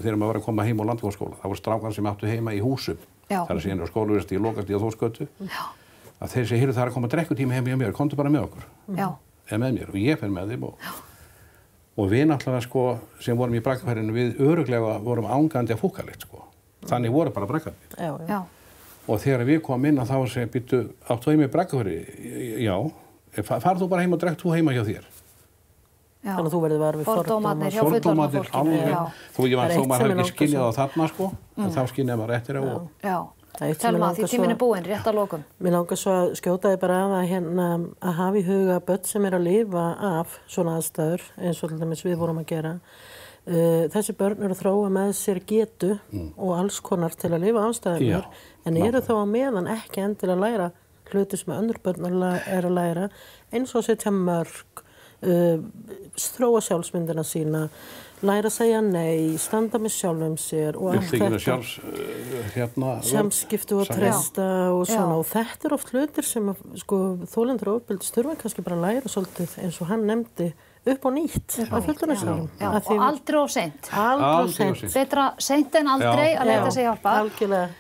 þegar maður var að koma heim á Landbúnaðarskóla, það voru strákar sem áttu heima í húsum. Það er að segja á skólaverðstíð, lokastíð á Þórsgötu. Að þeir segja, heyrðu, það er að koma drekkutími heim hjá mér, komdu bara með okkur. Eða með mér, og ég fer með þeim. Og við náttúrulega, sko, sem vorum í Braggahverfinu, við örugglega vorum ángandi að fúkalikt, sko. Þannig voru bara Braggahverfi. Og þegar við komum inn að þá segja, býttu, áttu heim í Braggahverfi? Já. Farð þú bara heim og drekk þú heima hjá þér. Þannig að þú verður var við fordómarnir hjá fullorðna fólkinu. Þó maður hefði ekki skinnið á þarna, sko, en þá skinnið maður eftir á. Já. Telma, því tíminn er búinn, rétt að lokum. Mér langar svo að skjóta þig bara af að hafa í huga börn sem að lifa af svona aðstæður, eins og til dæmis við vorum að gera. Þessi börn eru að þróa með sér getu og alls konar til að lifa aðstæðunar, en eru þá á meðan ekki endilega að læra hluti sem önnur börn er að læra, eins og að setja mörk, þróa sjálfsmyndina sína, læra að segja nei, standa með sjálfum sér og allt þetta. Samskipti og treysta og svona. Og þetta er oft hlutir sem sko, þolendur og ofbeldis þurfa kannski bara að læra svolítið eins og hann nefndi upp á nýtt á fullorðinsárum. Og aldrei of seint. Aldrei of seint. Betra seint en aldrei að leita sig hjálpar. Algjörlega.